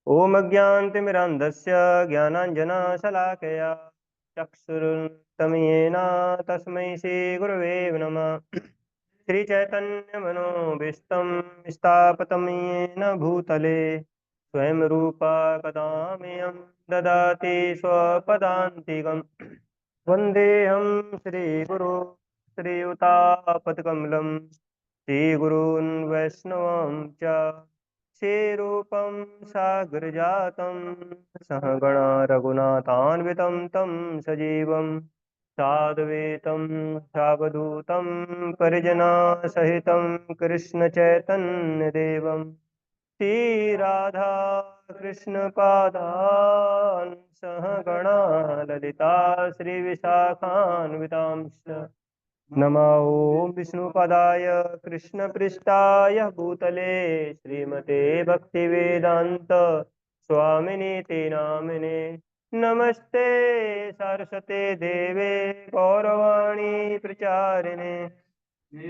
ॐ अज्ञानतिमिरान्धस्य ज्ञानाञ्जनशलाकया चक्षुरुन्मिलितं तस्मै श्रीगुरवे नमः। श्रीचैतन्यमनोभीष्टं स्थापितं येन भूतले स्वयं रूपा कदा मह्यं ददाति स्वपदान्तिकम्। वन्देऽहं श्रीगुरो श्रीयुतापदकमलं श्रीगुरून् वैष्णवं च श्रीरूपं सागरजातं सहगणा रघुनाथान्वितं तं सजीवं साद्वैतं सावधूतं परिजनसहितं कृष्णचैतन्यदेवं श्रीराधा कृष्णपादान् सहगणा ललिता श्रीविशाखान्वितांश्च नमो विष्णुपदाय कृष्णपृष्ठाय भूतले श्रीमते भक्तिवेदान्त स्वामिनीति नामिने नमस्ते सरस्वते देवे गौरवाणी प्रचारिणे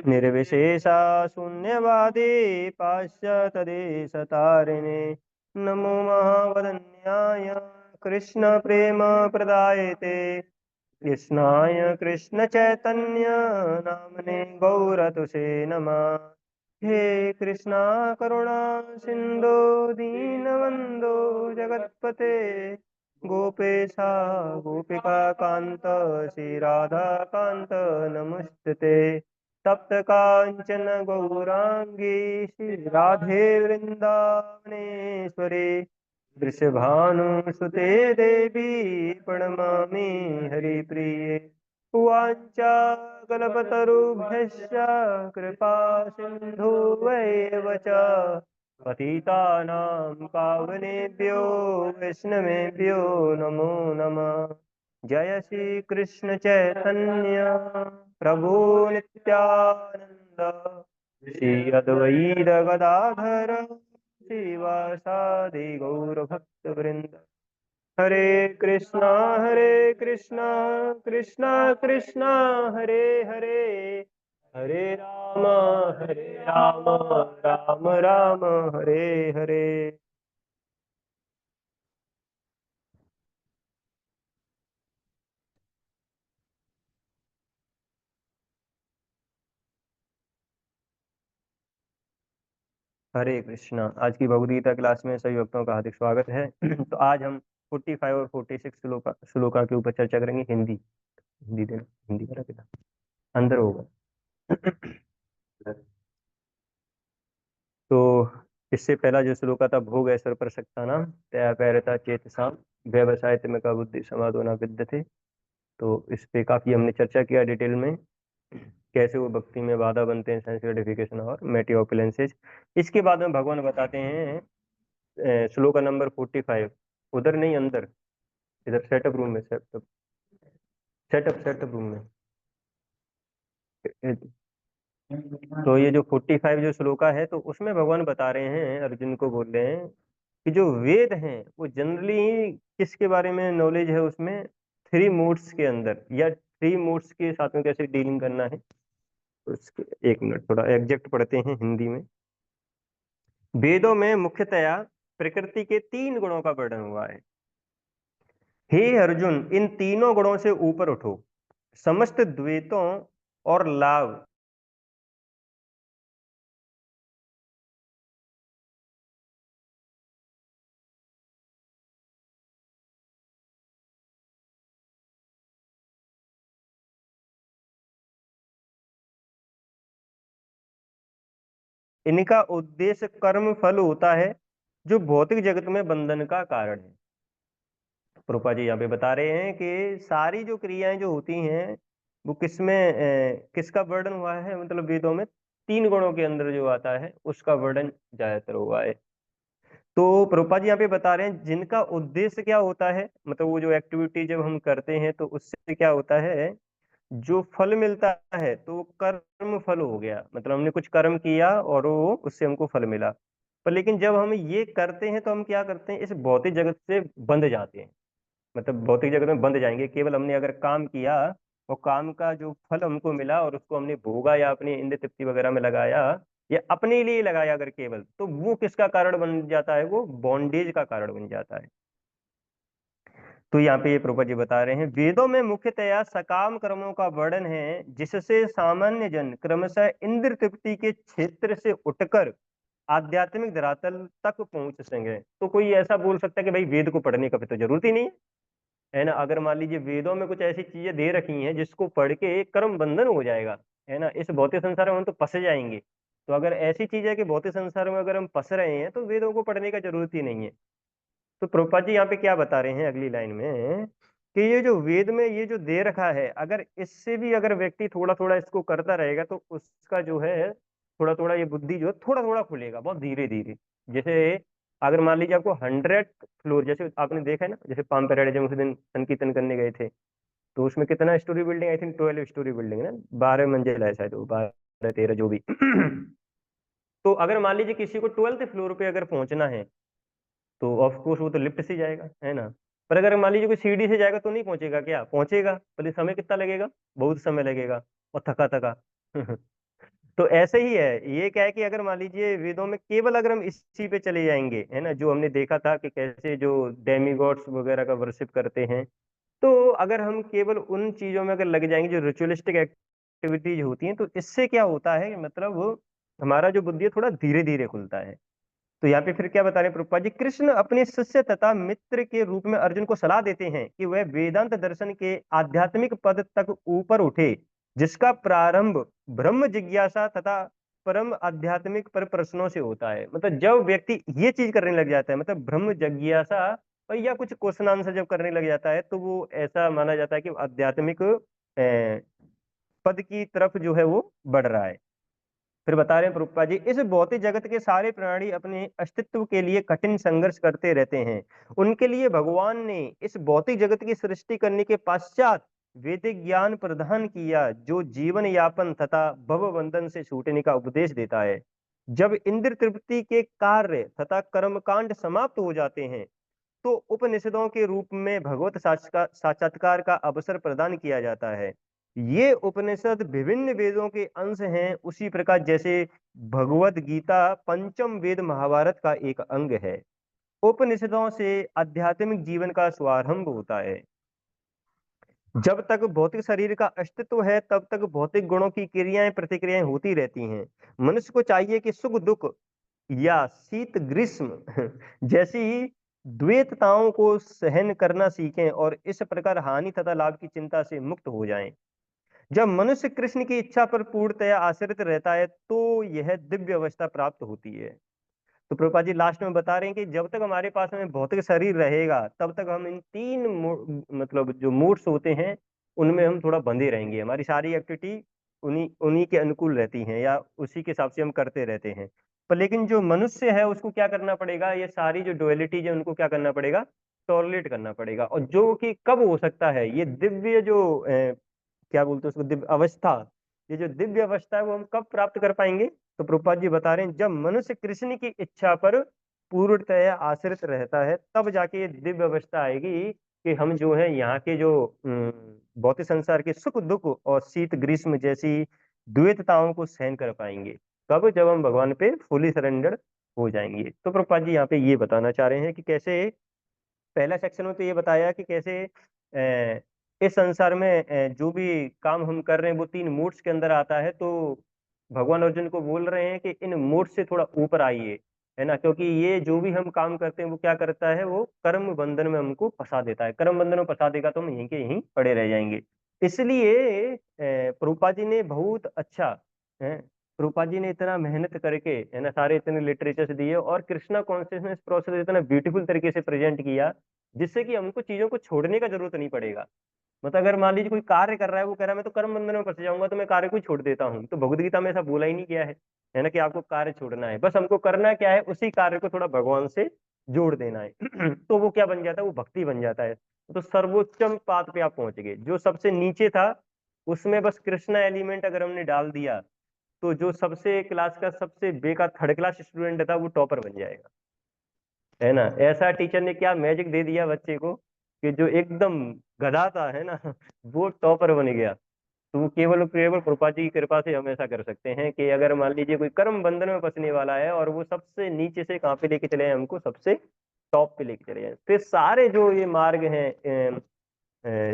निर्विशेषा शून्यवादी पाश्चात्यदेशतारिणे नमो महावदन्याय कृष्ण प्रेम प्रदायते कृष्णाय कृष्ण चैतन्य नामने गौरतुषे नमः। हे कृष्णा करुणा सिंधु दीनबंधो जगत्पते गोपेशा गोपिका कांत श्री राधा कांत नमस्ते। तप्त कांचन गौरांगी श्री राधे वृंदावनेश्वरी वृषभानुसुते देवी प्रणमामि हरिप्रिये। वाञ्छाकल्पतरुभ्यश्च कृपा सिन्धुवैव च पतितानां पावनेभ्यो वैष्णवेभ्यो नमो नमः। जय श्री कृष्ण चैतन्य प्रभु नित्यानंद श्री अद्वैत गदाधर श्रीवासादि गौरभक्तवृंद। हरे कृष्णा कृष्णा कृष्णा हरे हरे हरे राम राम राम हरे हरे। हरे कृष्णा। आज की भगवद गीता क्लास में सभी भक्तों का हार्दिक स्वागत है। तो आज हम 45 और 46 श्लोका के ऊपर चर्चा करेंगे। हिंदी हिंदी देना, हिंदी करा देना अंदर होगा। तो इससे पहला जो श्लोका था, भोग ऐश्वर्य प्रसक्ता नाम तया पैरता चेतसाम व्यवसाय का बुद्धि समाधो न विद्यते। तो इस पे काफी हमने चर्चा किया डिटेल में, कैसे वो भक्ति में बाधा बनते हैं, सेंस ग्रेटिफिकेशन और मेटी ऑपुलेंसेज। इसके बाद में भगवान बताते हैं श्लोका नंबर 45। उधर नहीं, अंदर, इधर सेटअप रूम में, सेटअप सेटअप सेटअप रूम में। तो ये जो 45 जो श्लोका है, तो उसमें भगवान बता रहे हैं, अर्जुन को बोल रहे हैं कि जो वेद हैं वो जनरली किसके बारे में नॉलेज है, उसमें थ्री मोड्स के अंदर या थ्री मोड्स के साथ में कैसे डीलिंग करना है। उसके एक मिनट, थोड़ा एग्जैक्ट पढ़ते हैं हिंदी में। वेदों में मुख्यतया प्रकृति के 3 गुणों का वर्णन हुआ है। हे अर्जुन, इन तीनों गुणों से ऊपर उठो। समस्त द्वैतों और लाभ इनका उद्देश्य कर्म फल होता है, जो भौतिक जगत में बंधन का कारण है। प्रभुपा जी यहाँ पे बता रहे हैं कि सारी जो क्रियाएं जो होती हैं वो किसमें किसका वर्णन हुआ है, मतलब वेदों में 3 गुणों के अंदर जो आता है उसका वर्णन ज्यादातर हुआ है। तो प्रभुपा जी यहाँ पे बता रहे हैं जिनका उद्देश्य क्या होता है, मतलब वो जो एक्टिविटी जब हम करते हैं तो उससे क्या होता है, जो फल मिलता है तो वो कर्म फल हो गया, मतलब हमने कुछ कर्म किया और वो उससे हमको फल मिला। पर लेकिन जब हम ये करते हैं तो हम क्या करते हैं, इस भौतिक जगत से बंध जाते हैं, मतलब भौतिक जगत में बंध जाएंगे। केवल हमने अगर काम किया और काम का जो फल हमको मिला और उसको हमने भोगा या अपनी इंद्रिय तृप्ति वगैरह में लगाया, या अपने लिए लगाया अगर केवल, तो वो किसका कारण बन जाता है, वो बॉन्डेज का कारण बन जाता है। तो यहाँ पे ये प्रभुपाद जी बता रहे हैं, वेदों में मुख्यतया सकाम कर्मों का वर्णन है जिससे सामान्य जन क्रमशः इंद्र तृप्ति के क्षेत्र से उठकर आध्यात्मिक धरातल तक पहुंच सकें। तो कोई ऐसा बोल सकता है कि भाई वेद को पढ़ने का भी तो जरूरत ही नहीं है ना। अगर मान लीजिए वेदों में कुछ ऐसी चीजें दे रखी हैं जिसको पढ़ के कर्म बंधन हो जाएगा, है ना, इस भौतिक संसार में हम तो फंस जाएंगे। तो अगर ऐसी चीज है कि भौतिक संसार में अगर हम फंस रहे हैं तो वेदों को पढ़ने का जरूरत ही नहीं है। तो प्रभुपाद जी यहाँ पे क्या बता रहे हैं अगली लाइन में, कि ये जो वेद में ये जो दे रखा है, अगर इससे भी अगर व्यक्ति थोड़ा थोड़ा इसको करता रहेगा तो उसका जो है थोड़ा थोड़ा ये बुद्धि जो है थोड़ा थोड़ा खुलेगा, बहुत धीरे धीरे। जैसे अगर मान लीजिए आपको 100 फ्लोर, जैसे आपने देखा है ना, जैसे पाम पैराडाइज में उस दिन संकीर्तन करने गए थे, तो उसमें कितना story building, I think 12 story building है ना, 12 मंजिल है शायद, वो 12 13 जो भी। तो अगर मान लीजिए किसी को 12th फ्लोर पे अगर पहुंचना है, तो ऑफ कोर्स वो तो लिफ्ट से जाएगा, है ना। पर अगर मान लीजिए कोई सीढ़ी से जाएगा तो नहीं पहुंचेगा, क्या पहुंचेगा, पर समय कितना लगेगा, बहुत समय लगेगा, और थका थका। तो ऐसे ही है, ये क्या है कि अगर मान लीजिए वेदों में केवल अगर हम इसी पे चले जाएंगे, है ना, जो हमने देखा था कि कैसे जो डेमीगॉड्स वगैरह का वर्शिप करते हैं, तो अगर हम केवल उन चीजों में अगर लग जाएंगे जो रिचुअलिस्टिक एक्टिविटीज होती हैं, तो इससे क्या होता है कि मतलब हमारा जो बुद्धि है थोड़ा धीरे धीरे खुलता है। तो यहाँ पे फिर क्या बता रहे हैं प्रभुपाद जी, कृष्ण अपने शिष्य तथा मित्र के रूप में अर्जुन को सलाह देते हैं कि वह वेदांत दर्शन के आध्यात्मिक पद तक ऊपर उठे, जिसका प्रारंभ ब्रह्म जिज्ञासा तथा परम आध्यात्मिक पर प्रश्नों से होता है। मतलब जब व्यक्ति ये चीज करने लग जाता है, मतलब ब्रह्म जिज्ञासा और या कुछ क्वेश्चन आंसर जब करने लग जाता है, तो वो ऐसा माना जाता है कि आध्यात्मिक पद की तरफ जो है वो बढ़ रहा है। फिर बता रहे हैं प्रभुपाद जी, इस भौतिक जगत के सारे प्राणी अपने अस्तित्व के लिए कठिन संघर्ष करते रहते हैं। उनके लिए भगवान ने इस भौतिक जगत की सृष्टि करने के पश्चात वैदिक ज्ञान प्रदान किया, जो जीवन यापन तथा भव बंधन से छूटने का उपदेश देता है। जब इंद्र तृप्ति के कार्य तथा कर्मकांड समाप्त हो जाते हैं, तो उपनिषदों के रूप में भगवत साक्षात्कार का अवसर प्रदान किया जाता है। ये उपनिषद विभिन्न वेदों के अंश हैं, उसी प्रकार जैसे भगवत गीता पंचम वेद महाभारत का एक अंग है। उपनिषदों से आध्यात्मिक जीवन का शुभारंभ होता है। जब तक भौतिक शरीर का अस्तित्व है तब तक भौतिक गुणों की क्रियाएं प्रतिक्रियाएं होती रहती हैं। मनुष्य को चाहिए कि सुख दुख या शीत ग्रीष्म जैसी द्वैतताओं को सहन करना सीखें और इस प्रकार हानि तथा लाभ की चिंता से मुक्त हो जाएं। जब मनुष्य कृष्ण की इच्छा पर पूर्णतया आश्रित रहता है तो यह दिव्य अवस्था प्राप्त होती है। तो प्रभुपाद जी लास्ट में बता रहे हैं कि जब तक हमारे पास में भौतिक शरीर रहेगा तब तक हम इन तीन मतलब जो मूड्स होते हैं उनमें हम थोड़ा बंधे रहेंगे। हमारी सारी एक्टिविटी उन्हीं उन्हीं के अनुकूल रहती हैं या उसी के हिसाब से हम करते रहते हैं। पर लेकिन जो मनुष्य है उसको क्या करना पड़ेगा, ये सारी जो डुअलिटीज है उनको क्या करना पड़ेगा, टॉलरेट करना पड़ेगा। और जो कि कब हो सकता है, ये दिव्य जो क्या बोलते हैं उसको, दिव्य अवस्था, ये जो दिव्य अवस्था है वो हम कब प्राप्त कर पाएंगे। तो प्रभुपाद जी बता रहे हैं, जब मनुष्य कृष्ण की इच्छा पर पूर्णतया आश्रित रहता है तब जाके ये दिव्य अवस्था आएगी कि हम जो है यहाँ के जो भौतिक संसार के सुख दुख और शीत ग्रीष्म जैसी द्वैतताओं को सहन कर पाएंगे। कब, जब हम भगवान पे फुली सरेंडर हो जाएंगे। तो प्रभुपाद जी यहाँ पे ये बताना चाह रहे हैं कि कैसे पहला सेक्शन में तो ये बताया कि कैसे इस संसार में जो भी काम हम कर रहे हैं वो तीन मूड्स के अंदर आता है। तो भगवान अर्जुन को बोल रहे हैं कि इन मूड से थोड़ा ऊपर आइए, है ना, क्योंकि ये जो भी हम काम करते हैं वो क्या करता है, वो कर्म बंधन में हमको फंसा देता है। कर्म बंधन में फंसा देगा तो हम यहीं के यहीं पड़े रह जाएंगे। इसलिए प्रभुपाद जी ने बहुत अच्छा है, प्रभुपाद जी ने इतना मेहनत करके, है ना, सारे इतने लिटरेचर्स दिए और कृष्णा कॉन्शियसनेस प्रोसेस इतना ब्यूटीफुल तरीके से प्रेजेंट किया, जिससे कि हमको चीजों को छोड़ने का जरूरत नहीं पड़ेगा। मतलब अगर मान लीजिए कोई कार्य कर रहा है, वो कह रहा है मैं तो कर्म बंधन में फंस जाऊंगा तो मैं कार्य को ही छोड़ देता हूँ, तो भगवद गीता में ऐसा बोला ही नहीं गया है ना, कि आपको कार्य छोड़ना है। बस हमको करना क्या है, उसी कार्य को थोड़ा भगवान से जोड़ देना है। तो वो क्या बन जाता है, वो भक्ति बन जाता है। तो सर्वोच्चम पाद पे आप पहुंच गए। जो सबसे नीचे था उसमें बस कृष्णा एलिमेंट अगर हमने डाल दिया, तो जो सबसे क्लास का सबसे बेकार थर्ड क्लास स्टूडेंट था वो टॉपर बन जाएगा, है ना। ऐसा टीचर ने क्या मैजिक दे दिया बच्चे को कि जो एकदम गधा था, है ना, वो टॉपर बन गया। तो वो केवल केवल कृपा जी की कृपा से हम ऐसा कर सकते हैं कि अगर मान लीजिए कोई कर्म बंधन में फंसने वाला है और वो सबसे नीचे से कहाँ पे लेके चले जाए, हमको सबसे टॉप पे लेके चले जाए, फिर सारे जो ये मार्ग हैं,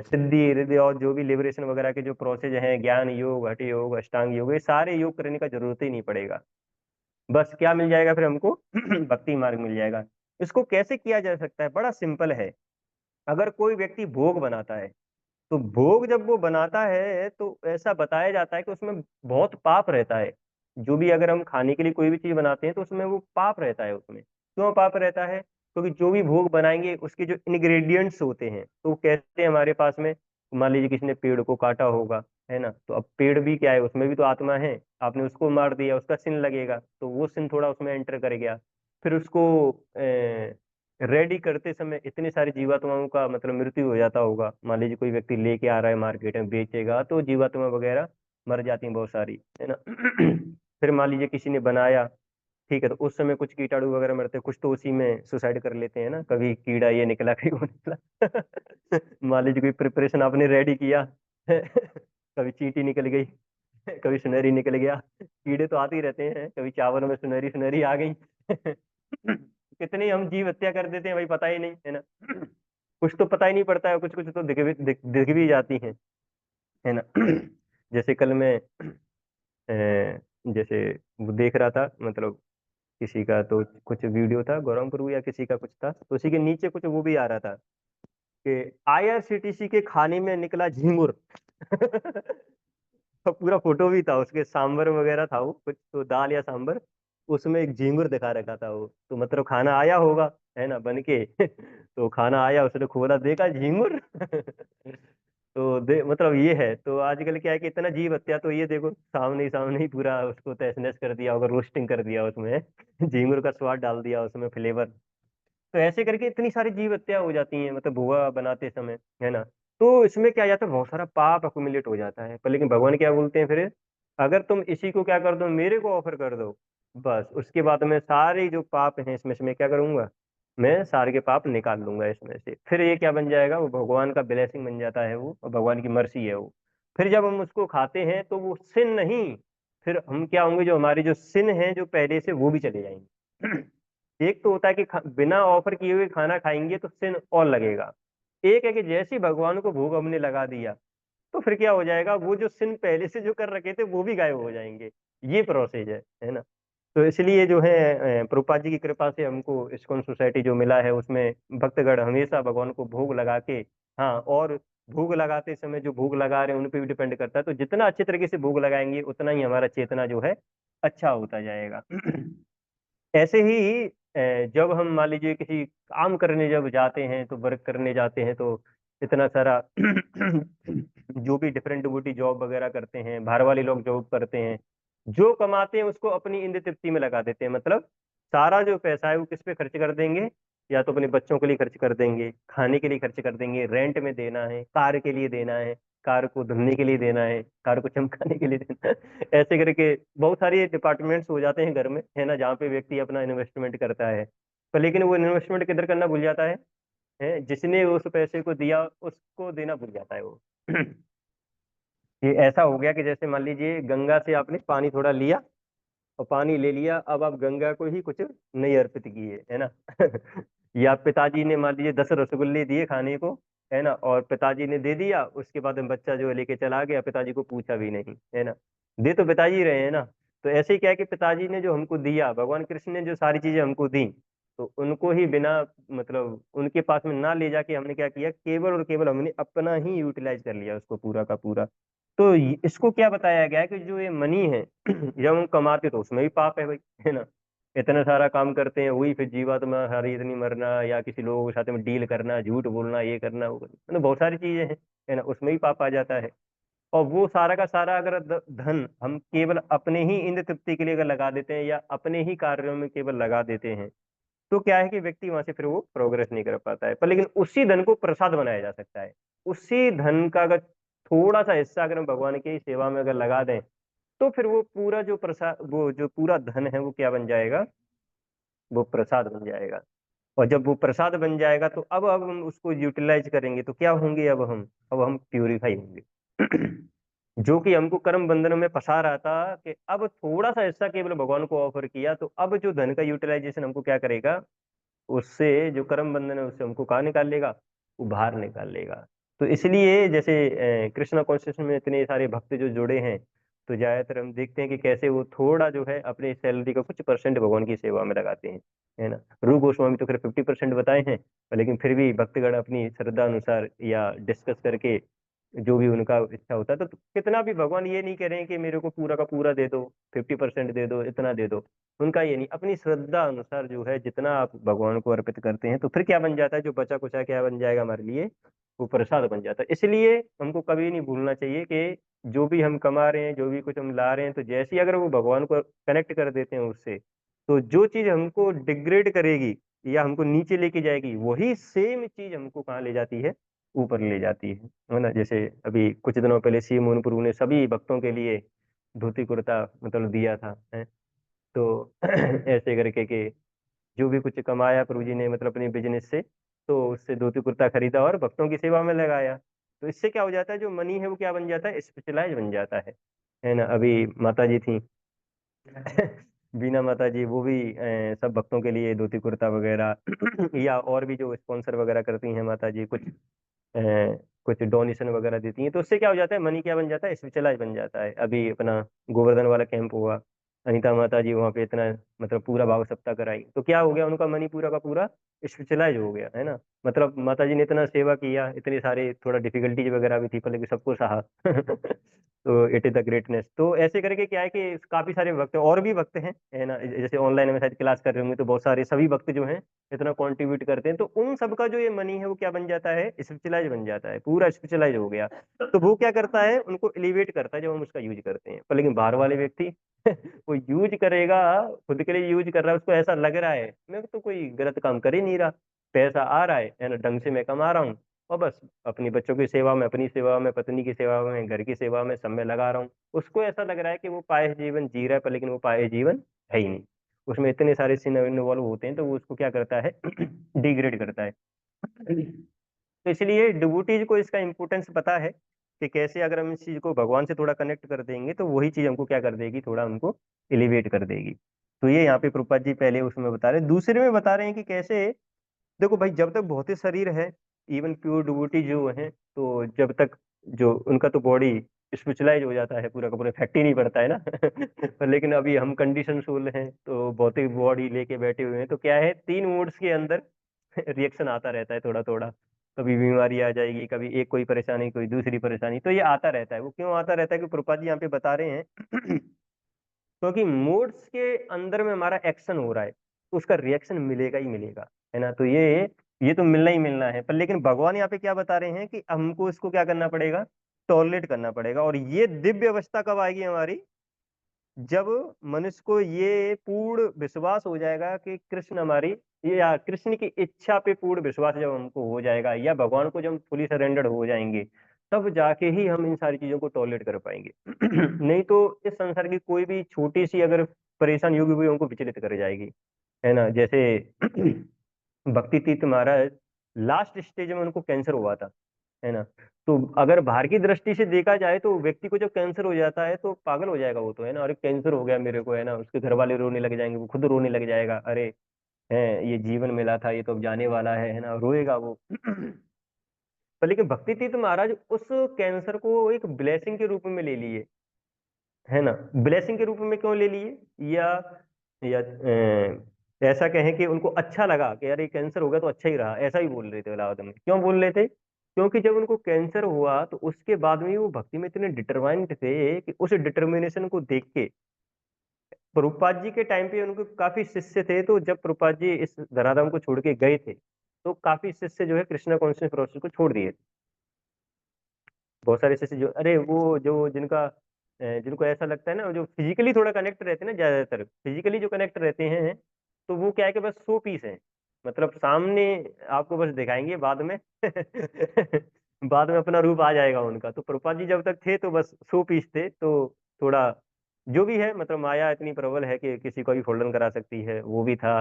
सिद्धि हृदय और जो भी लिबरेशन वगैरह के जो प्रोसेस हैं, ज्ञान योग, हठ योग, अष्टांग योग, ये सारे योग करने का जरूरत ही नहीं पड़ेगा। बस क्या मिल जाएगा फिर हमको? भक्ति मार्ग मिल जाएगा। इसको कैसे किया जा सकता है? बड़ा सिंपल है। अगर कोई व्यक्ति भोग बनाता है, तो भोग जब वो बनाता है तो ऐसा बताया जाता है कि उसमें बहुत पाप रहता है। जो भी अगर हम खाने के लिए कोई भी चीज बनाते हैं तो उसमें वो पाप रहता है उसमें। क्यों पाप रहता है? क्योंकि जो भी भोग बनाएंगे उसके जो इंग्रेडिएंट्स होते हैं, तो वो कहते हैं हमारे पास में, मान लीजिए किसी ने पेड़ को काटा होगा, है ना, तो अब पेड़ भी क्या है, उसमें भी तो आत्मा है। आपने उसको मार दिया, उसका सिन लगेगा, तो वो सिन थोड़ा उसमें एंटर कर गया। फिर उसको रेडी करते समय इतनी सारी जीवात्माओं का मतलब मृत्यु हो जाता होगा। मान लीजिए कोई व्यक्ति लेके आ रहा है मार्केट में बेचेगा, तो जीवात्मा वगैरह मर जाती हैं बहुत सारी, है ना। फिर मान लीजिए किसी ने बनाया, ठीक है, तो उस समय कुछ कीटाणु वगैरह मरते हैं, कुछ तो उसी में सुसाइड कर लेते हैं ना, कभी कीड़ा ये निकला, कभी वो निकला। मान लीजिए कोई प्रिपरेशन आपने रेडी किया, कभी चींटी निकल गई, कभी सुनहरी निकल गया। कीड़े तो आते ही रहते हैं, कभी चावल में सुनहरी सुनहरी आ गई। कितनी हम जीव हत्या कर देते हैं भाई, पता ही नहीं, है ना। कुछ तो पता ही नहीं पड़ता है, कुछ कुछ तो दिख भी जाती हैं, है ना। जैसे कल मैं जैसे वो देख रहा था, मतलब किसी का तो कुछ वीडियो था, गौरव प्रभु या किसी का कुछ था, तो उसी के नीचे कुछ वो भी आ रहा था कि आईआरसीटीसी के खाने में निकला झींगुर। तो पूरा फोटो भी था उसके, सांबर वगैरह था वो कुछ तो, दाल या सांबर, उसमें एक झींगुर दिखा रखा था वो, तो मतलब खाना आया होगा, है ना, बन के। तो खाना आया, उसने खोला, देखा झींगुर। तो मतलब ये है, तो आजकल क्या है कि इतना जीव हत्या, तो ये देखो सामने ही सामने ही पूरा उसको तहस नहस कर दिया होगा, रोस्टिंग कर दिया उसमें। झींगुर का स्वाद डाल दिया उसमें, फ्लेवर। तो ऐसे करके इतनी सारी जीव हत्या हो जाती है, मतलब भुआ बनाते समय, है ना। तो इसमें क्या जाता है, बहुत सारा पाप अक्यूमुलेट हो जाता है, पर लेकिन भगवान क्या बोलते हैं फिर, अगर तुम इसी को क्या कर दो, मेरे को ऑफर कर दो, बस उसके बाद में सारे जो पाप हैं इसमें से मैं क्या करूंगा, मैं सारे के पाप निकाल लूंगा इसमें से। फिर ये क्या बन जाएगा, वो भगवान का ब्लेसिंग बन जाता है वो, और भगवान की मर्सी है वो। फिर जब हम उसको खाते हैं तो वो सिन नहीं, फिर हम क्या होंगे, जो हमारे जो सिन हैं जो पहले से, वो भी चले जाएंगे। एक तो होता है कि बिना ऑफर किए हुए खाना खाएंगे तो सिन और लगेगा। एक है कि जैसे ही भगवान को भोग हमने लगा दिया, तो फिर क्या हो जाएगा, वो जो सिन पहले से जो कर रखे थे वो भी गायब हो जाएंगे। ये प्रोसेस है ना। तो इसलिए जो है प्रभुपाद जी की कृपा से हमको इस्कॉन सोसाइटी जो मिला है, उसमें भक्तगण हमेशा भगवान को भोग लगा के, हाँ, और भोग लगाते समय जो भोग लगा रहे हैं उन पे भी डिपेंड करता है, तो जितना अच्छे तरीके से भोग लगाएंगे उतना ही हमारा चेतना जो है अच्छा होता जाएगा। ऐसे ही जब हम मान लीजिए किसी काम करने जब जाते हैं, तो वर्क करने जाते हैं, तो इतना सारा जो भी डिफरेंट डिवोटी जॉब वगैरह करते हैं, बाहर वाले लोग जॉब करते हैं, जो कमाते हैं उसको अपनी इंद्र तृप्ति में लगा देते हैं। मतलब सारा जो पैसा है वो किस पे खर्च कर देंगे, या तो अपने बच्चों के लिए खर्च कर देंगे, खाने के लिए खर्च कर देंगे, रेंट में देना है, कार के लिए देना है, कार को धुलने के लिए देना है, कार को चमकाने के लिए देना है। ऐसे करके बहुत सारे डिपार्टमेंट्स हो जाते हैं घर में, है ना, जहाँ पे व्यक्ति अपना इन्वेस्टमेंट करता है। पर लेकिन वो इन्वेस्टमेंट किधर करना भूल जाता है, जिसने उस पैसे को दिया उसको देना भूल जाता है वो। ये ऐसा हो गया कि जैसे मान लीजिए गंगा से आपने पानी थोड़ा लिया, और पानी ले लिया, अब आप गंगा को ही कुछ नहीं अर्पित किए, है ना। या पिताजी ने मान लीजिए 10 रसगुल्ले दिए खाने को, है ना, और पिताजी ने दे दिया, उसके बाद में बच्चा जो है लेके चला गया, पिताजी को पूछा भी नहीं, है ना। दे तो पिताजी रहे हैं ना। तो ऐसे ही क्या है कि पिताजी ने जो हमको दिया, भगवान कृष्ण ने जो सारी चीजें हमको दी, तो उनको ही बिना मतलब उनके पास में ना ले जाके हमने क्या किया, केवल और केवल हमने अपना ही यूटिलाइज कर लिया उसको पूरा का पूरा। तो इसको क्या बताया गया है कि जो ये मनी है, जब हम कमाते तो उसमें भी पाप है भाई, है ना। इतना सारा काम करते हैं, वही फिर जीवात्मा हरी इतनी मरना, या किसी लोगों के साथ में डील करना, झूठ बोलना, ये करना, वो करना, मतलब बहुत सारी चीजें हैं, है ना, उसमें भी पाप आ जाता है। और वो सारा का सारा अगर धन हम केवल अपने ही इंद्र तृप्ति के लिए अगर लगा देते हैं, या अपने ही कार्यों में केवल लगा देते हैं, तो क्या है कि व्यक्ति वहां से फिर वो प्रोग्रेस नहीं कर पाता है। पर लेकिन उसी धन को प्रसाद बनाया जा सकता है। उसी धन का अगर थोड़ा सा हिस्सा अगर हम भगवान की सेवा में अगर लगा दें, तो फिर वो पूरा जो प्रसाद, वो जो पूरा धन है वो क्या बन जाएगा, वो प्रसाद बन जाएगा। और जब वो प्रसाद बन जाएगा, तो अब हम उसको यूटिलाइज करेंगे, तो क्या होंगे, अब हम प्यूरिफाई होंगे। जो कि हमको कर्म बंधन में फंसा रहा था, कि अब थोड़ा सा हिस्सा केवल भगवान को ऑफर किया तो अब जो धन का यूटिलाइजेशन हमको क्या करेगा, उससे जो कर्म बंधन है उससे हमको कहाँ निकाल लेगा, वो बाहर निकाल लेगा। तो इसलिए जैसे कृष्णा कॉन्स्टिट्यूशन में इतने सारे भक्त जो जुड़े हैं, तो ज्यादातर हम देखते हैं कि कैसे वो थोड़ा जो है अपने सैलरी का कुछ परसेंट भगवान की सेवा में लगाते हैं, है ना। रूप गोस्वामी तो खैर 50% बताए हैं, लेकिन फिर भी भक्तगण अपनी श्रद्धा अनुसार या डिस्कस करके जो भी उनका इच्छा होता है, तो कितना भी भगवान ये नहीं कह रहे हैं कि मेरे को पूरा का पूरा दे दो, 50% दे दो, इतना दे दो। उनका ये नहीं, अपनी श्रद्धा अनुसार जो है जितना आप भगवान को अर्पित करते हैं, तो फिर क्या बन जाता है, जो बचा कुचा क्या बन जाएगा हमारे लिए, वो प्रसाद बन जाता है। इसलिए हमको कभी नहीं भूलना चाहिए कि जो भी हम कमा रहे हैं, जो भी कुछ हम ला रहे हैं, तो जैसे ही अगर वो भगवान को कनेक्ट कर देते हैं उससे, तो जो चीज हमको डिग्रेड करेगी या हमको नीचे लेके जाएगी, वही सेम चीज हमको कहाँ ले जाती है, ऊपर ले जाती है ना। जैसे अभी कुछ दिनों पहले सी मोहन प्रभु ने सभी भक्तों के लिए धोती कुर्ता मतलब दिया था, है। तो ऐसे करके के जो भी कुछ कमाया प्रभु जी ने मतलब अपने बिजनेस से, तो उससे धोती कुर्ता खरीदा और भक्तों की सेवा में लगाया। तो इससे क्या हो जाता है, जो मनी है वो क्या बन जाता है, स्पेशलाइज बन जाता है ना। अभी माता जी थी बीना माता जी, वो भी सब भक्तों के लिए धोती कुर्ता वगैरह या और भी जो स्पॉन्सर वगैरह करती हैं माता जी, कुछ डोनेशन वगैरह देती हैं, तो उससे क्या हो जाता है, मनी क्या बन जाता है, स्पिरिचुअलाइज बन जाता है। अभी अपना गोवर्धन वाला कैंप हुआ, अनीता माता जी वहाँ पे इतना मतलब पूरा भाव सप्ताह कराई, तो क्या हो गया, उनका मनी पूरा का पूरा स्पिरिचुअलाइज हो गया, है ना। मतलब माता जी ने इतना सेवा किया, इतने सारे थोड़ा डिफिकल्टीज वगैरह भी थी पर लेकिन सबको सहा तो इट इज द ग्रेटनेस। तो ऐसे करके क्या है कि काफी सारे भक्त और भी भक्त हैं, है ना। जैसे ऑनलाइन में शायद क्लास कर रहे होंगे, तो बहुत सारे सभी भक्त जो हैं इतना कंट्रीब्यूट करते हैं, तो उन सबका जो ये मनी है वो क्या बन जाता है, स्पिरिचुअलाइज बन जाता है, पूरा स्पिरिचुअलाइज हो गया। तो वो क्या करता है, उनको एलिवेट करता है जब हम उसका यूज करते हैं। पर लेकिन बाहर वाले व्यक्ति वो यूज करेगा, खुद के लिए यूज कर रहा है, उसको ऐसा लग रहा है मैं तो कोई गलत काम कर ही नहीं रहा, पैसा आ रहा है ना, ढंग से मैं कमा रहा हूँ, और बस अपनी बच्चों की सेवा में, अपनी सेवा में, पत्नी की सेवा में, घर की सेवा में, सब में लगा रहा हूँ। उसको ऐसा लग रहा है कि वो पाए जीवन जी रहा है, पर लेकिन वो पाए जीवन है ही नहीं। उसमें इतने सारे सीन इन्वॉल्व होते हैं, तो वो उसको क्या करता है डिग्रेड करता है। तो इसलिए डिवोटीज को इसका इम्पोर्टेंस पता है कि कैसे अगर हम इस चीज को भगवान से थोड़ा कनेक्ट कर देंगे, तो वही चीज हमको क्या कर देगी, थोड़ा हमको एलिवेट कर देगी। तो ये यहाँ पे प्रभुपाद जी पहले उसमें बता रहे हैं। दूसरे में बता रहे हैं कि कैसे, देखो भाई, जब तक भौतिक शरीर है, इवन प्योर डिवोटी जो है, तो जब तक जो उनका तो बॉडी स्पिरिचुअलाइज हो जाता है, पूरा का पूरा इफेक्ट ही नहीं पड़ता है ना पर लेकिन अभी हम कंडीशन सोल हैं, तो भौतिक बॉडी लेके बैठे हुए हैं, तो क्या है, 3 मोड्स के अंदर रिएक्शन आता रहता है थोड़ा थोड़ा। कभी बीमारी आ जाएगी, कभी एक कोई परेशानी, कोई दूसरी परेशानी, तो ये आता रहता है। वो क्यों आता रहता है, कि प्रभुपाद जी यहाँ पे बता रहे हैं क्योंकि मोड्स के अंदर में हमारा एक्शन हो रहा है, तो उसका रिएक्शन मिलेगा ही मिलेगा, है ना। तो ये तो मिलना ही मिलना है। पर लेकिन भगवान यहाँ पे क्या बता रहे हैं कि हमको इसको क्या करना पड़ेगा, टॉलरेट करना पड़ेगा। और ये दिव्य अवस्था कब आएगी हमारी, जब मनुष्य को ये पूर्ण विश्वास हो जाएगा कि कृष्ण हमारी, या कृष्ण की इच्छा पे पूर्ण विश्वास जब हमको हो जाएगा, या भगवान को जब फुली सरेंडर्ड हो जाएंगे, तब जाके ही हम इन सारी चीजों को टॉलरेट कर पाएंगे नहीं तो इस संसार की कोई भी छोटी सी अगर परेशानी होगी, वो हमको विचलित कर जाएगी, है ना। जैसे भक्ति तीर्थ महाराज, लास्ट स्टेज में उनको कैंसर हुआ था, है ना। तो अगर बाहर की दृष्टि से देखा जाए, तो व्यक्ति को जब कैंसर हो जाता है तो पागल हो जाएगा वो तो, है ना। अरे कैंसर हो गया मेरे को, है ना, उसके घर वाले रोने लग जाएंगे, वो खुद रोने लग जाएगा, अरे है ये जीवन मिला था, ये तो अब जाने वाला है ना, रोएगा वो पर लेकिन भक्ति तीर्थ महाराज उस कैंसर को एक ब्लेसिंग के रूप में ले लिए, है ना। ब्लेसिंग के रूप में क्यों ले लिए, या ऐसा कहें कि उनको अच्छा लगा कि यार ये कैंसर हो गया तो अच्छा ही रहा, ऐसा ही बोल रहे थे इलाहाबाद में। क्यों बोल रहे थे, क्योंकि जब उनको कैंसर हुआ तो उसके बाद में वो भक्ति में इतने डिटरमाइंड थे कि उस डिटर्मिनेशन को देख के, प्रभुपाद जी के टाइम पे उनके काफी शिष्य थे, तो जब प्रभुपाद जी इस धराधाम को छोड़ के गए थे, तो काफी शिष्य जो है कृष्णा कॉन्शियस प्रोसेस को छोड़ दिए थे। बहुत सारे शिष्य जो, अरे वो जो जिनको ऐसा लगता है ना, जो फिजिकली थोड़ा कनेक्ट रहते हैं ना, ज्यादातर फिजिकली जो कनेक्ट रहते हैं, तो वो क्या है कि बस 100 पीस है, मतलब सामने आपको बस दिखाएंगे, बाद में बाद में अपना रूप आ जाएगा उनका। तो प्रभुपाद जी जब तक थे तो बस 100 पीस थे, तो थोड़ा जो भी है, मतलब माया इतनी प्रबल है कि किसी को भी फोल्डन करा सकती है, वो भी था।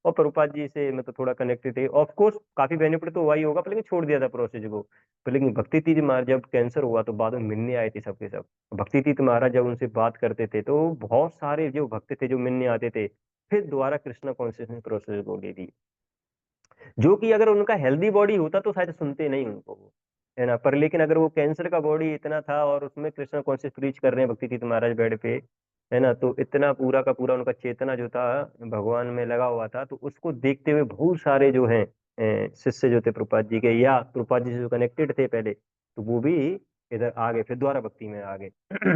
और प्रभुपाद जी से मतलब थोड़ा कनेक्टेड थे। ऑफ कोर्स काफी बेनिफिट तो हुआ ही होगा, पर लेकिन छोड़ दिया था प्रोसेस को। पर लेकिन भक्ति तीर्थ महाराज जब कैंसर हुआ तो बाद में मिलने आए थे सबके सब। भक्ति तीर्थ महाराज जब उनसे बात करते थे तो बहुत सारे जो भक्त थे जो मिलने आते थे, फिर दोबारा कृष्णा कॉन्शियसनेस प्रोसेस को ले दी। जो कि अगर उनका हेल्दी बॉडी होता तो शायद सुनते नहीं उनको वो, है ना। पर लेकिन अगर वो कैंसर का बॉडी इतना था और उसमें कृष्णा कॉन्शियस प्रीच कर रहे हैं भक्ति तीर्थ महाराज बेड पे, है ना, तो इतना पूरा का पूरा उनका चेतना जो था भगवान में लगा हुआ था, तो उसको देखते हुए बहुत सारे जो हैं शिष्य जो थे प्रभुपाद जी के या प्रभुपाद जी से जो कनेक्टेड थे पहले, तो वो भी इधर आ गए, फिर दोबारा भक्ति में आ गए।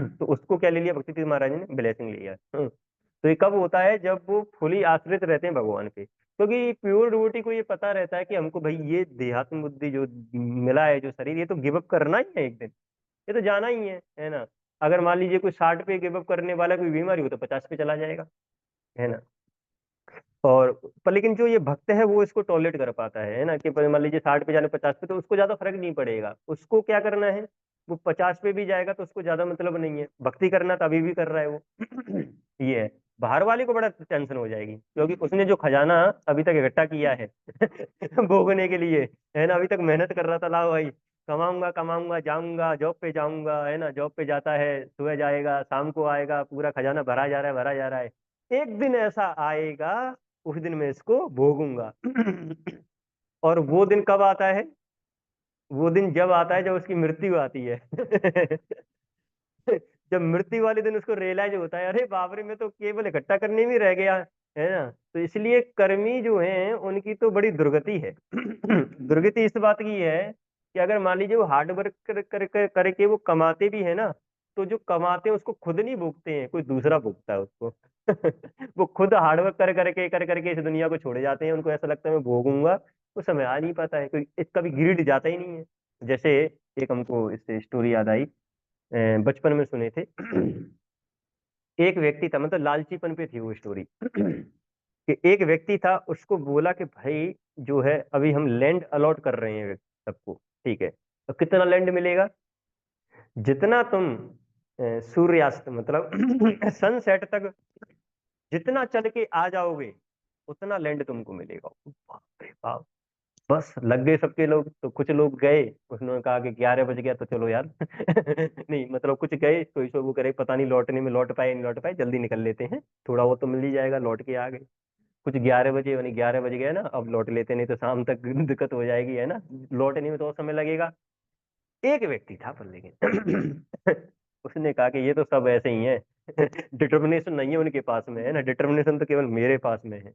तो उसको क्या ले लिया भक्ति तीर्थ महाराज ने, ब्लेसिंग लिया। तो ये कब होता है, जब वो फुली आश्रित रहते हैं भगवान पे। क्योंकि प्योर डिवोटी को ये पता रहता है कि हमको भाई ये देहात्म बुद्धि जो मिला है, जो शरीर, ये तो गिव अप करना ही है एक दिन, ये तो जाना ही है ना। अगर मान लीजिए कोई 60 पे गिव अप करने वाला कोई बीमारी हो तो 50 पे चला जाएगा, है ना। और पर लेकिन जो ये भक्त है वो इसको टॉलरेट कर पाता है ना, कि मान लीजिए 60 पे जाने 50 पे, तो उसको ज्यादा फर्क नहीं पड़ेगा। उसको क्या करना है, वो 50 पे भी जाएगा तो उसको ज्यादा मतलब नहीं है, भक्ति करना तो अभी भी कर रहा है वो। ये है। बाहर वाले को बड़ा टेंशन हो जाएगी, क्योंकि उसने जो खजाना अभी तक इकट्ठा किया है भोगने के लिए, है ना, अभी तक मेहनत कर रहा था, लाओ भाई कमाऊंगा कमाऊंगा, जाऊंगा जॉब पे, जाऊंगा, है ना, जॉब पे जाता है, सुबह जाएगा शाम को आएगा, पूरा खजाना भरा जा रहा है भरा जा रहा है। एक दिन ऐसा आएगा, उस दिन मैं इसको भोगूंगा। और वो दिन कब आता है, वो दिन जब आता है जब उसकी मृत्यु आती है। जब मृत्यु वाले दिन उसको रियलाइज होता है, अरे बाप रे, मैं तो केवल इकट्ठा करने में रह गया, है ना। तो इसलिए कर्मी जो हैं उनकी तो बड़ी दुर्गति है। दुर्गति इस बात की है कि अगर मान लीजिए वो हार्ड वर्क करके वो कमाते भी है ना, तो जो कमाते हैं उसको खुद नहीं भोगते हैं, कोई दूसरा भोगता है उसको। वो खुद हार्डवर्क कर करके इस दुनिया को छोड़े जाते हैं, उनको ऐसा लगता है मैं भोगूंगा, वो समय आ नहीं पाता है, कोई इसका भी ग्रिड जाता ही नहीं है। जैसे एक हमको इससे स्टोरी याद आई, बचपन में सुने थे। एक व्यक्ति था, मतलब लालचीपन पे थी वो स्टोरी। कि एक व्यक्ति था, उसको बोला कि भाई जो है अभी हम लैंड अलॉट कर रहे हैं सबको, ठीक है, तो कितना लैंड मिलेगा, जितना तुम सूर्यास्त मतलब सनसेट तक जितना चल के आ जाओगे उतना लैंड तुमको मिलेगा। बाप रे बाप। बस लग गए सबके लोग, तो कुछ लोग गए, उसने कहा कि 11 बज गया तो चलो यार। नहीं मतलब कुछ गए तो इसको वो करे, पता नहीं लौटने में लौट पाए नहीं लौट पाए, जल्दी निकल लेते हैं, थोड़ा वो तो मिल ही जाएगा, लौट के आ गए। कुछ 11 बजे, यानी 11 बज गए ना, अब लौट लेते, नहीं तो शाम तक दिक्कत हो जाएगी, है ना, लौटने में तो और समय लगेगा। एक व्यक्ति था पर लेकिन उसने कहा कि ये तो सब ऐसे ही है। डिटर्मिनेशन नहीं है उनके पास में, है ना, डिटर्मिनेशन तो केवल मेरे पास में है।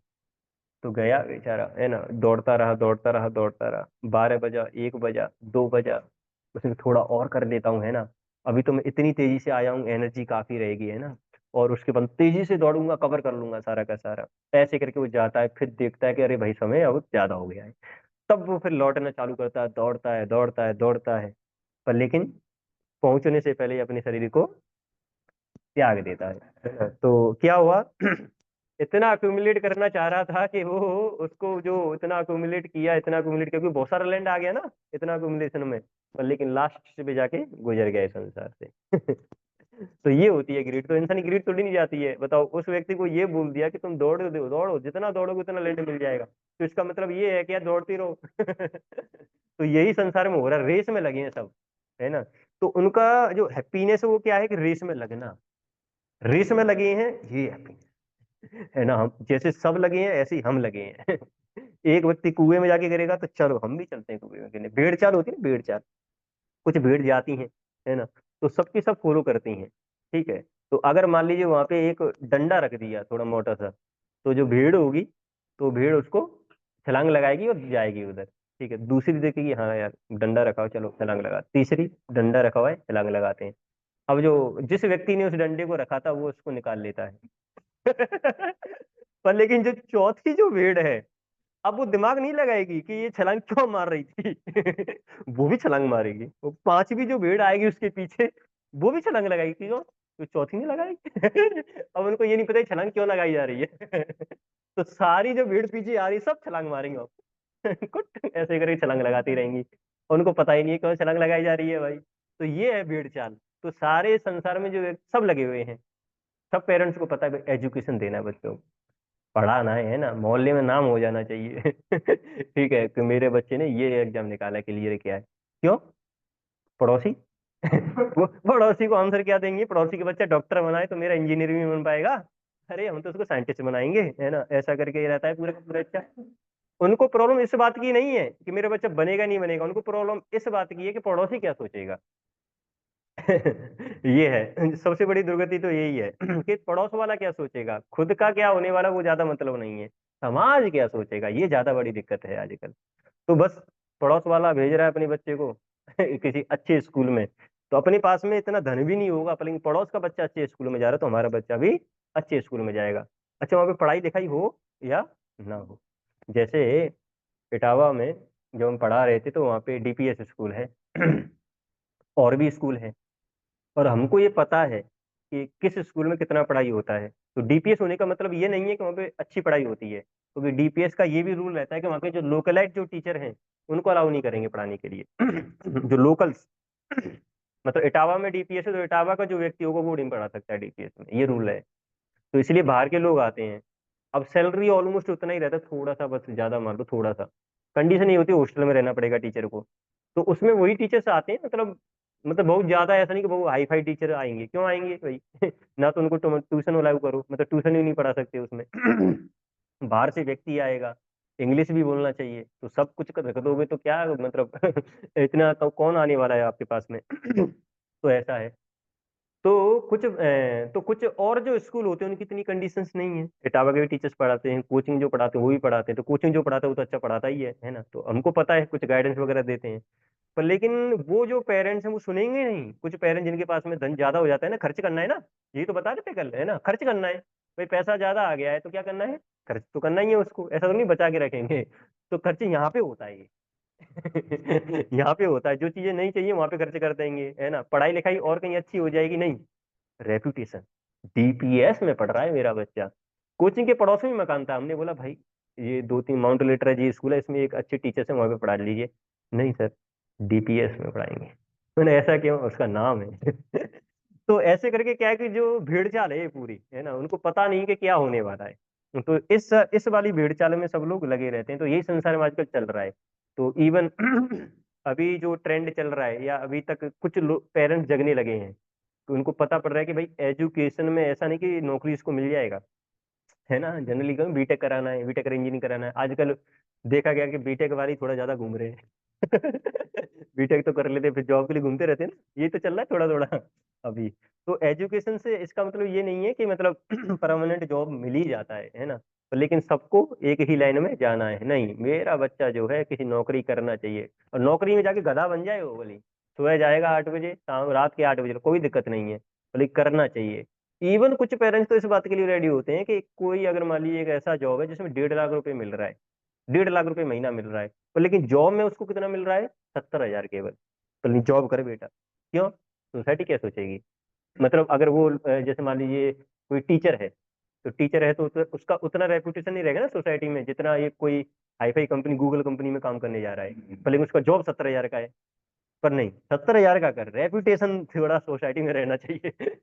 तो गया बेचारा, है ना, दौड़ता रहा दौड़ता रहा दौड़ता रहा, 12 बजा, 1 बजा, 2 बजा, उसने थोड़ा और कर लेता हूँ, है ना, अभी तो मैं इतनी तेजी से आया हूँ, एनर्जी काफी रहेगी, है ना, और उसके बाद तेजी से दौड़ूंगा, कवर कर लूंगा सारा का सारा। ऐसे करके वो जाता है, फिर देखता है कि अरे भाई समय अब ज्यादा हो गया है। तब वो फिर लौटना चालू करता है, दौड़ता है दौड़ता है दौड़ता है, पर लेकिन पहुंचने से पहले ही अपने शरीर को त्याग देता है ना? तो क्या हुआ, इतना अक्यूमुलेट करना चाह रहा था कि वो, उसको जो इतना अक्यूमुलेट किया, इतना अक्यूमुलेट, क्योंकि बहुत सारा लैंड आ गया ना इतना अक्यूमुलेशन में, पर लेकिन लास्ट पे जाके गुजर गए संसार से। तो ये होती है ग्रीड, तो इंसानी ग्रीड तोड़ी नहीं जाती है। बताओ, उस व्यक्ति को ये बोल दिया कि तुम दौड़ो दो दौड़ो, जितना दौड़ोगे उतना लैंड मिल जाएगा, तो इसका मतलब ये है कि यार दौड़ती रहो। तो यही संसार में हो रहा है, रेस में लगे हैं सब, है ना। तो उनका जो हैप्पीनेस है वो क्या है, कि रेस में लगना, रेस में लगे हैं, ये हैप्पीनेस, है ना। हम जैसे सब लगे हैं ऐसे ही हम लगे हैं। एक व्यक्ति कुएं में जाके करेगा तो चलो हम भी चलते हैं कुएं में गिरने, भेड़ चाल होती है ना, भेड़ चाल, कुछ भेड़ जाती हैं, है ना, तो सबकी सब फॉलो करती हैं, ठीक है। तो अगर मान लीजिए वहां पे एक डंडा रख दिया थोड़ा मोटा सा, तो जो भीड़ होगी, तो भीड़ उसको छलांग लगाएगी और जाएगी उधर, ठीक है। दूसरी देखेगी, हाँ यार डंडा रखा हो, चलो छलांग लगा, तीसरी डंडा रखा हुआ है, छलांग लगाते हैं। अब जो जिस व्यक्ति ने उस डंडे को रखा था वो उसको निकाल लेता है। पर लेकिन जो चौथी जो भीड़ है, अब वो दिमाग नहीं लगाएगी कि ये छलांग क्यों मार रही थी। वो भी छलांग मारेगी, वो पांचवी जो भीड़ आएगी उसके पीछे, वो भी छलांग लगाएगी, क्यों, तो चौथी नहीं लगाएगी। अब उनको ये नहीं पता कि छलांग क्यों लगाई जा रही है। तो सारी जो भीड़ पीछे आ रही है सब छलांग मारेंगे अब। कुट ऐसे करके छलांग लगाती रहेंगी, उनको पता ही नहीं है क्यों छलांग लगाई जा रही है भाई। तो ये है भीड़ चाल। तो सारे संसार में जो सब लगे हुए हैं, सब पेरेंट्स को पता है एजुकेशन देना है बच्चों को, पढ़ाना है ना, मोहल्ले में नाम हो जाना चाहिए। ठीक है कि मेरे बच्चे ने ये एग्जाम निकाला, क्लियर किया है। क्यों? पड़ोसी। वो पड़ोसी को आंसर क्या देंगे? पड़ोसी के बच्चा डॉक्टर बनाए तो मेरा इंजीनियर भी बन पाएगा। अरे हम तो उसको साइंटिस्ट बनाएंगे, है ना, ऐसा करके ये रहता है पूरा का पूरा। अच्छा, उनको प्रॉब्लम इस बात की नहीं है कि मेरा बच्चा बनेगा नहीं बनेगा, उनको प्रॉब्लम इस बात की है कि पड़ोसी क्या सोचेगा। ये है सबसे बड़ी दुर्गति तो यही है। कि पड़ोस वाला क्या सोचेगा, खुद का क्या होने वाला वो ज्यादा मतलब नहीं है, समाज क्या सोचेगा ये ज्यादा बड़ी दिक्कत है आजकल। तो बस पड़ोस वाला भेज रहा है अपने बच्चे को किसी अच्छे स्कूल में, तो अपने पास में इतना धन भी नहीं होगा, पर लेकिन पड़ोस का बच्चा अच्छे स्कूल में जा रहा है तो हमारा बच्चा भी अच्छे स्कूल में जाएगा। अच्छा, वहाँ पे पढ़ाई लिखाई हो या ना हो। जैसे इटावा में जब हम पढ़ा रहे थे तो वहाँ पे डीपीएस स्कूल है। और भी स्कूल है, और हमको ये पता है कि किस स्कूल में कितना पढ़ाई होता है। तो डीपीएस होने का मतलब ये नहीं है कि वहाँ पे अच्छी पढ़ाई होती है, क्योंकि डीपीएस का ये भी रूल रहता है कि वहाँ पे जो लोकलाइट जो टीचर हैं उनको अलाउ नहीं करेंगे पढ़ाने के लिए। जो लोकल्स, मतलब इटावा में डीपीएस है तो इटावा का जो व्यक्ति होगा वो नहीं पढ़ा सकता है डीपीएस में, ये रूल है। तो इसलिए बाहर के लोग आते हैं। अब सैलरी ऑलमोस्ट उतना ही रहता है, थोड़ा सा बस ज्यादा मान लो थोड़ा सा, कंडीशन नहीं होती हॉस्टल में रहना पड़ेगा टीचर को। तो उसमें वही टीचर्स आते हैं, मतलब बहुत ज्यादा ऐसा नहीं कि बहुत हाई फाई टीचर आएंगे, क्यों आएंगे भाई? ना तो उनको ट्यूशन अलाउ करो, मतलब ट्यूशन ही नहीं पढ़ा सकते उसमें। बाहर से व्यक्ति आएगा, इंग्लिश भी बोलना चाहिए, तो सब कुछ कर रख दोगे तो क्या मतलब। इतना तो कौन आने वाला है आपके पास में? तो ऐसा है। तो कुछ और जो स्कूल होते हैं उनकी इतनी कंडीशंस नहीं है, इटावा के भी टीचर्स पढ़ाते हैं, कोचिंग जो पढ़ाते हैं वो भी पढ़ाते हैं, तो कोचिंग जो पढ़ाता है वो तो अच्छा पढ़ाता ही है ना, तो हमको पता है कुछ गाइडेंस वगैरह देते हैं। पर लेकिन वो जो पेरेंट्स हैं वो सुनेंगे नहीं, कुछ पेरेंट्स जिनके पास में धन ज्यादा हो जाता है ना, खर्च करना है ना, यही तो बता रहे थे कल, है ना, खर्च करना है। भाई पैसा ज्यादा आ गया है तो क्या करना है? खर्च तो करना ही है उसको, ऐसा तो नहीं बचा के रखेंगे। तो खर्च यहाँ पे होता है ये। यहाँ पे होता है, जो चीजें नहीं चाहिए वहां पे खर्च कर देंगे, है ना, पढ़ाई लिखाई और कहीं अच्छी हो जाएगी नहीं, रेपुटेशन। डीपीएस में पढ़ रहा है मेरा बच्चा, कोचिंग के पड़ोस में ही मकान था, हमने बोला भाई ये दो तीन माउंट लिटरा जी स्कूल है, इसमें एक अच्छे टीचर से वहां पे पढ़ा लीजिए। नहीं सर, डीपीएस में पढ़ाएंगे। मैंने ऐसा क्यों? उसका नाम है। तो ऐसे करके क्या है कि जो भीड़ चाल है ये पूरी, है ना, उनको पता नहीं कि क्या होने वाला है, तो इस वाली भीड़ चाल में सब लोग लगे रहते हैं, तो यही संसार में आजकल चल रहा है। तो इवन अभी जो ट्रेंड चल रहा है, या अभी तक कुछ पेरेंट्स जगने लगे हैं, तो उनको पता पड़ रहा है कि भाई एजुकेशन में ऐसा नहीं कि नौकरी इसको मिल जाएगा, है ना, जनरली कहीं बीटेक कराना है, बीटेक इंजीनियरिंग कराना है आजकल। देखा गया कि बीटेक वाले थोड़ा ज्यादा घूम रहे हैं। बीटेक तो कर लेते फिर जॉब के लिए घूमते रहते हैं ना, ये तो चल रहा है थोड़ा थोड़ा अभी। तो एजुकेशन से इसका मतलब ये नहीं है कि मतलब परमानेंट जॉब मिल ही जाता है ना, तो लेकिन सबको एक ही लाइन में जाना है, नहीं मेरा बच्चा जो है किसी नौकरी करना चाहिए, और नौकरी में जाके गधा बन जाए वो बोली, सुबह जाएगा 8 बजे, शाम रात के 8 बजे, कोई दिक्कत नहीं है, बोले करना चाहिए। इवन कुछ पेरेंट्स तो इस बात के लिए रेडी होते हैं कि कोई अगर मान लीजिए एक ऐसा जॉब है जिसमें 1.5 लाख रुपए मिल रहा है, 1.5 लाख रुपए महीना मिल रहा है, पर लेकिन जॉब में उसको कितना मिल रहा है? 70,000 केवल। तो जॉब करे बेटा, क्यों? सोसाइटी क्या सोचेगी? मतलब अगर वो जैसे मान लीजिए कोई टीचर है, तो टीचर है तो उसका उतना रेपुटेशन नहीं रहेगा ना सोसाइटी में, जितना ये कोई hi fi company Google company में काम करने जा रहा है, पर लेकिन उसका जॉब 70,000 का है। पर नहीं, 70,000 का कर, रेपुटेशन थोड़ा सोसाइटी में रहना चाहिए।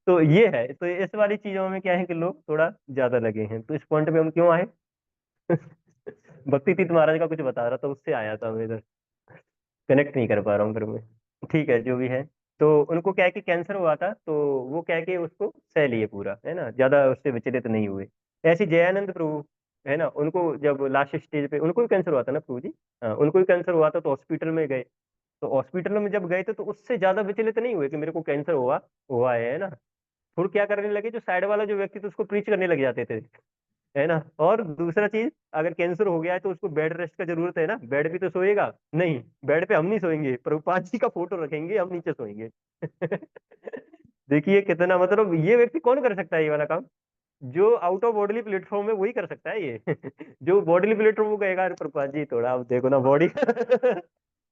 तो ये है, तो इस वाली चीजों में क्या है कि लोग थोड़ा ज्यादा लगे हैं, तो इस पॉइंट पे हम क्यों आए? भक्ति तीर्थ महाराज का कुछ बता रहा था, उससे आया था मैं इधर, कनेक्ट नहीं कर पा रहा हूँ फिर मैं। ठीक है, जो भी है। तो उनको क्या है कि कैंसर हुआ था, तो वो क्या है कि उसको सह लिए पूरा, है ना, ज्यादा उससे विचलित नहीं हुए। ऐसे जयानंद प्रभु, है ना, उनको जब लास्ट स्टेज पे उनको भी कैंसर हुआ था ना प्रभु जी, हाँ उनको भी कैंसर हुआ था, तो हॉस्पिटल में गए। तो हॉस्पिटल में जब गए थे तो उससे ज्यादा विचलित नहीं हुए कि मेरे को कैंसर हुआ हुआ है ना। फिर क्या करने लगे, जो साइड वाला जो व्यक्ति था उसको प्रीच करने लग जाते थे, है ना। और दूसरा चीज, अगर कैंसर हो गया है तो उसको बेड रेस्ट का जरूरत है ना, बेड पे तो सोएगा नहीं, बेड पे हम नहीं सोएंगे, प्रभुपाद जी का फोटो रखेंगे, हम नीचे सोएंगे। देखिए कितना, मतलब ये व्यक्ति कौन कर सकता है ये वाला काम? जो आउट ऑफ बॉडीली प्लेटफॉर्म है वही कर सकता है ये। जो बॉडीली प्लेटफॉर्म वो कहेगा अरे प्रभुपाद जी थोड़ा आप देखो ना बॉडी।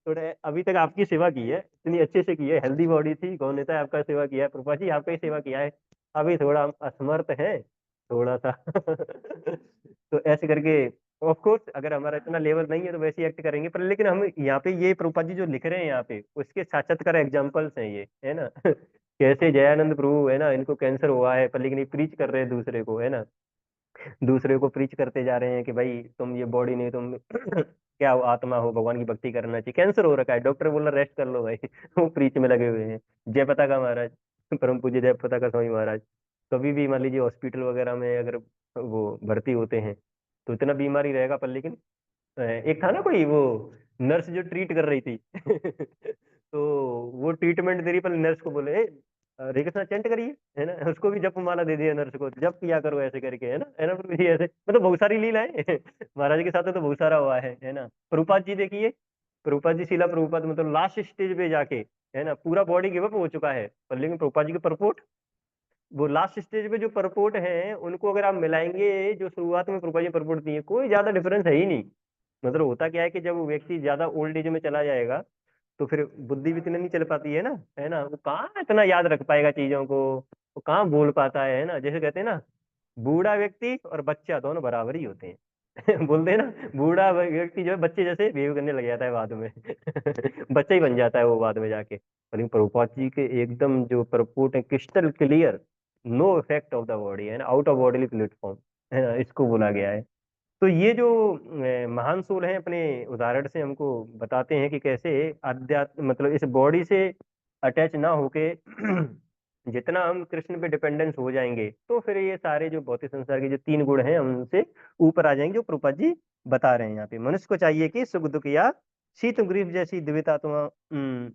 थोड़ा अभी तक आपकी सेवा की है, इतनी अच्छे से की है, हेल्दी बॉडी थी, गौ नेता आपका सेवा किया है, प्रभुपाद जी आपका ही सेवा किया है, अभी थोड़ा हम असमर्थ है थोड़ा सा। तो ऐसे करके, ऑफ कोर्स अगर हमारा इतना लेवल नहीं है तो वैसे ही एक्ट करेंगे, पर लेकिन हम यहाँ पे ये प्रभुपाद जी जो लिख रहे हैं यहाँ पे उसके साक्षात्कार एग्जाम्पल्स हैं ये, है ना। कैसे जयानंद प्रभु, है ना, इनको कैंसर हुआ है पर लेकिन ये प्रीच कर रहे हैं दूसरे को, है ना। दूसरे को प्रीच करते जा रहे हैं कि भाई तुम ये बॉडी नहीं, तुम क्या हो, आत्मा हो, भगवान की भक्ति करना चाहिए, कैंसर हो रखा है, डॉक्टर बोल रहा रेस्ट कर लो भाई। वो प्रीच में लगे हुए हैं। जय पताका महाराज, परम पूज्य जय पताका स्वामी महाराज, कभी भी मान लीजिए हॉस्पिटल वगैरह में अगर वो भर्ती होते हैं तो इतना बीमारी रहेगा पर, लेकिन एक था ना कोई वो नर्स जो ट्रीट कर रही थी तो वो ट्रीटमेंट दे रही, पर नर्स को बोले हरे कृष्णा चैंट करिए, है ना, उसको भी जप माला दे दिया नर्स को, जप किया करो ऐसे करके, है ना प्रभु जी, ऐसे मतलब बहुत सारी लीला है महाराज के साथ तो बहुत सारा हुआ है ना। प्रभुपाद जी देखिए, प्रभुपाद जी, शिला प्रभुपाद मतलब लास्ट स्टेज पे जाके, है ना, पूरा बॉडी गिव अप हो चुका है, पर लेकिन प्रभुपाद जी के परपोर्ट, वो लास्ट स्टेज पे जो परपोर्ट हैं उनको अगर आप मिलाएंगे, जो शुरुआत में प्रभुपाद जी परपोर्ट दिए, कोई ज्यादा डिफरेंस है ही नहीं। मतलब होता क्या है कि जब वो व्यक्ति ज्यादा ओल्ड एज में चला जाएगा तो फिर बुद्धि भी इतनी नहीं चल पाती है ना, वो कहाँ इतना याद रख पाएगा चीजों को, वो कहाँ बोल पाता है ना, जैसे कहते हैं ना, बूढ़ा व्यक्ति और बच्चा दोनों बराबर ही होते हैं बोलते हैं ना, बूढ़ा व्यक्ति जो है बच्चे जैसे बिहेव करने लग जाता है बाद में बच्चा ही बन जाता है वो बाद में जाके। लेकिन प्रभुपाद जी के एकदम जो प्रपोर्ट है crystal clear, no effect of the body, है ना, आउट ऑफ बॉडी प्लेटफॉर्म, है ना, इसको बोला गया है। तो ये जो महान सोल हैं अपने उदाहरण से हमको बताते हैं कि कैसे अध्यात्म मतलब इस बॉडी से अटैच ना होके जितना हम कृष्ण पे डिपेंडेंस हो जाएंगे तो फिर ये सारे जो भौतिक संसार के जो तीन गुण हैं हम उनसे ऊपर आ जाएंगे, जो प्रभुपाद जी बता रहे हैं यहाँ पे। मनुष्य को चाहिए कि सुख दुख या शीत ग्रीफ जैसी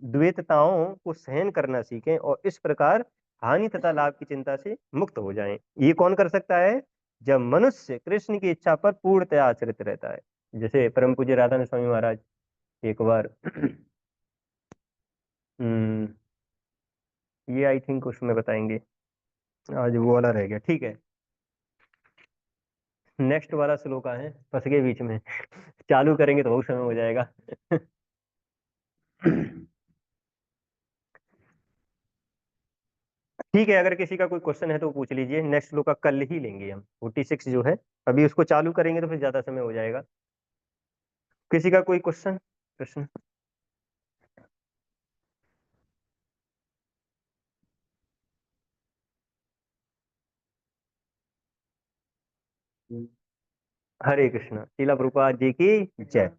द्वैतताओं को सहन करना सीखें और इस प्रकार हानि तथा लाभ की चिंता से मुक्त हो जाएं। ये कौन कर सकता है? जब मनुष्य कृष्ण की इच्छा पर पूर्णतया आश्रित रहता है। जैसे परम पूज्य राधा स्वामी महाराज एक बार हम्म, ये आई थिंक उसमें बताएंगे, आज वो वाला रह गया, ठीक है। नेक्स्ट वाला श्लोका है, फंस गए बीच में चालू करेंगे तो बहुत समय हो जाएगा ठीक है, अगर किसी का कोई क्वेश्चन है तो पूछ लीजिए, नेक्स्ट श्लोका कल ही लेंगे हम, 46 जो है, अभी उसको चालू करेंगे तो फिर ज्यादा समय हो जाएगा। किसी का कोई क्वेश्चन, प्रश्न? हरे कृष्णा, शीला प्रभुपाद जी की जय।